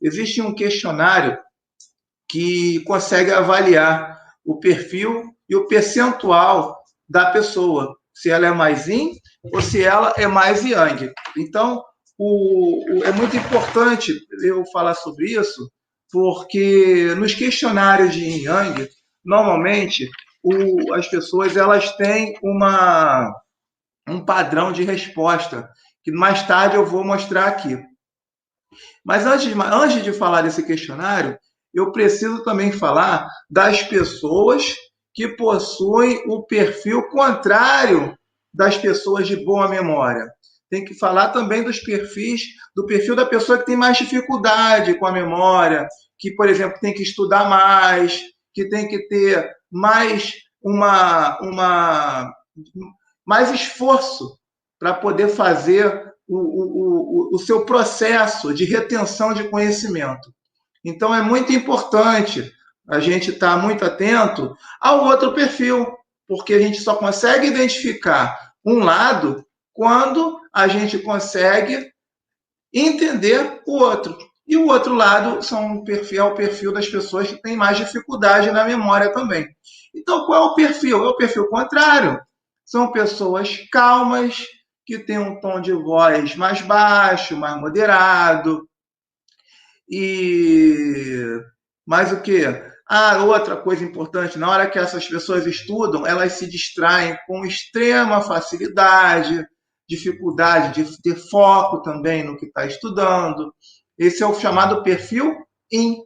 existe um questionário que consegue avaliar o perfil e o percentual da pessoa, se ela é mais yin ou se ela é mais yang. Então, é muito importante eu falar sobre isso, porque nos questionários de yin yang, normalmente as pessoas elas têm um padrão de resposta, que mais tarde eu vou mostrar aqui. Mas antes de falar desse questionário, eu preciso também falar das pessoas que possuem o perfil contrário das pessoas de boa memória. Tem que falar também dos perfis, do perfil da pessoa que tem mais dificuldade com a memória, que, por exemplo, tem que estudar mais, que tem que ter mais mais esforço para poder fazer o seu processo de retenção de conhecimento. Então, é muito importante a gente estar muito atento ao outro perfil, porque a gente só consegue identificar um lado quando a gente consegue entender o outro. E o outro lado é o perfil das pessoas que têm mais dificuldade na memória também. Então, qual é o perfil? É o perfil contrário. São pessoas calmas, que têm um tom de voz mais baixo, mais moderado. E mais o quê? Outra coisa importante, na hora que essas pessoas estudam, elas se distraem com extrema facilidade, dificuldade de ter foco também no que está estudando. Esse é o chamado perfil IN.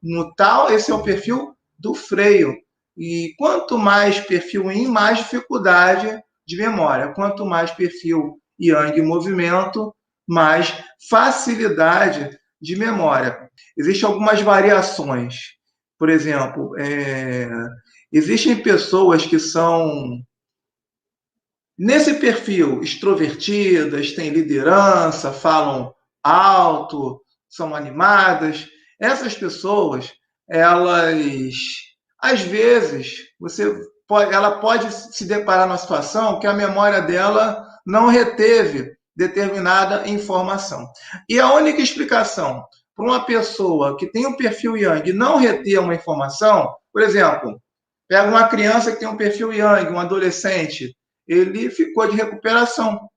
No tal, esse é o perfil do freio. E quanto mais perfil IN, mais dificuldade de memória. Quanto mais perfil Yang movimento, mais facilidade de memória. Existem algumas variações. Por exemplo, existem pessoas que são nesse perfil extrovertidas, têm liderança, falam alto, são animadas. Essas pessoas, elas, às vezes, ela pode se deparar numa situação que a memória dela não reteve determinada informação. E a única explicação para uma pessoa que tem um perfil Yang não reter uma informação, por exemplo, pega uma criança que tem um perfil Yang, um adolescente, ele ficou de recuperação.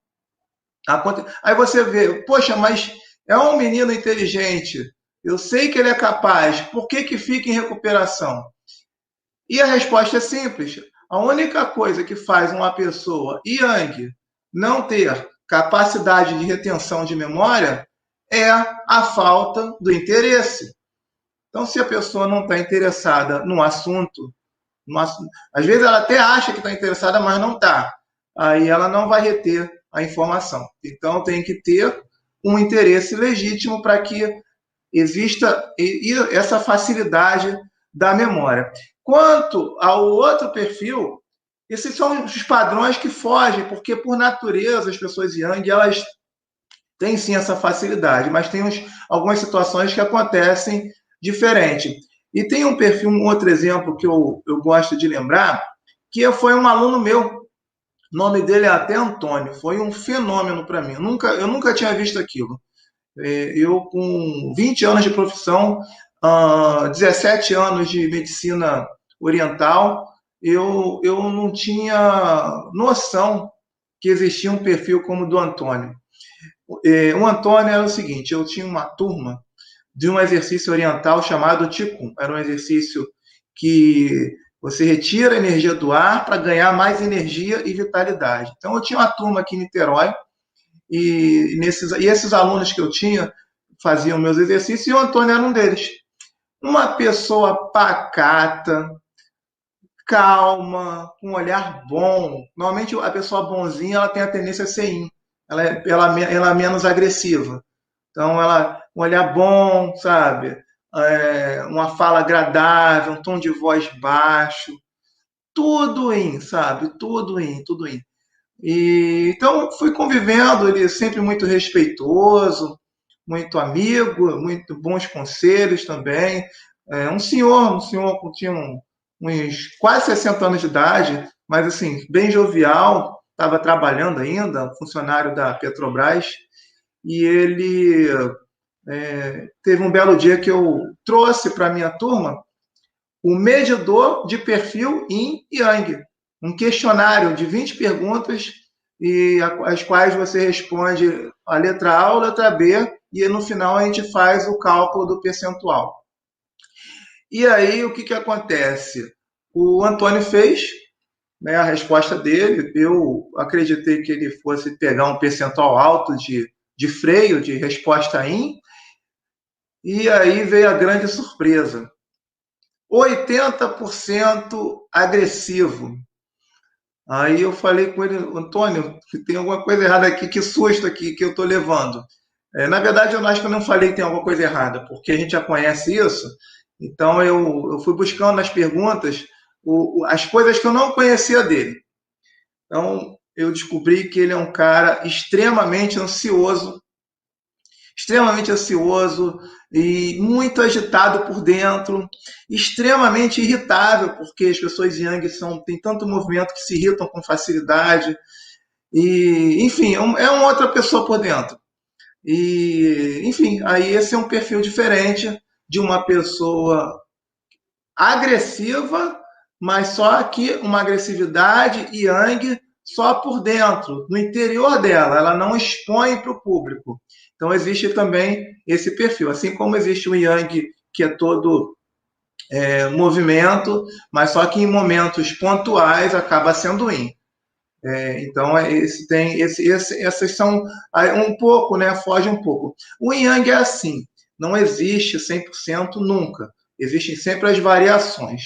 Aí você vê, poxa, mas é um menino inteligente, eu sei que ele é capaz, por que fica em recuperação? E a resposta é simples. A única coisa que faz uma pessoa Yang não ter capacidade de retenção de memória é a falta do interesse. Então, se a pessoa não está interessada no assunto, às vezes ela até acha que está interessada, mas não está. Aí ela não vai reter a informação. Então, tem que ter um interesse legítimo para que exista essa facilidade da memória. Quanto ao outro perfil, esses são os padrões que fogem, porque por natureza as pessoas Yang, elas têm sim essa facilidade, mas tem algumas situações que acontecem diferente. E tem um perfil, um outro exemplo que eu gosto de lembrar, que foi um aluno meu, o nome dele é até Antônio, foi um fenômeno para mim, eu nunca tinha visto aquilo. Eu, com 20 anos de profissão, 17 anos de medicina oriental, eu não tinha noção que existia um perfil como o do Antônio. O Antônio era o seguinte, eu tinha uma turma de um exercício oriental chamado Qigong. Era um exercício que você retira a energia do ar para ganhar mais energia e vitalidade. Então, eu tinha uma turma aqui em Niterói, e esses alunos que eu tinha faziam meus exercícios, e o Antônio era um deles. Uma pessoa pacata, calma, com um olhar bom. Normalmente, a pessoa bonzinha ela tem a tendência a ser yin. Ela é menos agressiva. Então, um olhar bom, sabe? Uma fala agradável, um tom de voz baixo. Tudo yin, sabe? Tudo yin, tudo yin. Então, fui convivendo, ele sempre muito respeitoso, muito amigo, muito bons conselhos também. Um senhor que tinha uns quase 60 anos de idade, mas assim, bem jovial, estava trabalhando ainda, funcionário da Petrobras, e ele teve um belo dia que eu trouxe para a minha turma o medidor de perfil Yin e Yang, um questionário de 20 perguntas e as quais você responde a letra A ou a letra B e no final a gente faz o cálculo do percentual. E aí o que, que acontece? O Antônio fez, né, a resposta dele, eu acreditei que ele fosse pegar um percentual alto de freio, de resposta IN, e aí veio a grande surpresa. 80% agressivo. Aí eu falei com ele, Antônio, tem alguma coisa errada aqui, que susto aqui que eu estou levando. Na verdade, eu acho que eu não falei que tem alguma coisa errada, porque a gente já conhece isso. Então, eu fui buscando nas perguntas as coisas que eu não conhecia dele. Então, eu descobri que ele é um cara extremamente ansioso e muito agitado por dentro, extremamente irritável, porque as pessoas yang têm tanto movimento que se irritam com facilidade. E, enfim, é uma outra pessoa por dentro. E, enfim, aí esse é um perfil diferente de uma pessoa agressiva, mas só que uma agressividade yang só por dentro, no interior dela, ela não expõe para o público. Então existe também esse perfil, assim como existe o yang que é todo movimento, mas só que em momentos pontuais acaba sendo yin. Então essas são um pouco, né? Foge um pouco. O yang é assim, não existe 100% nunca. Existem sempre as variações.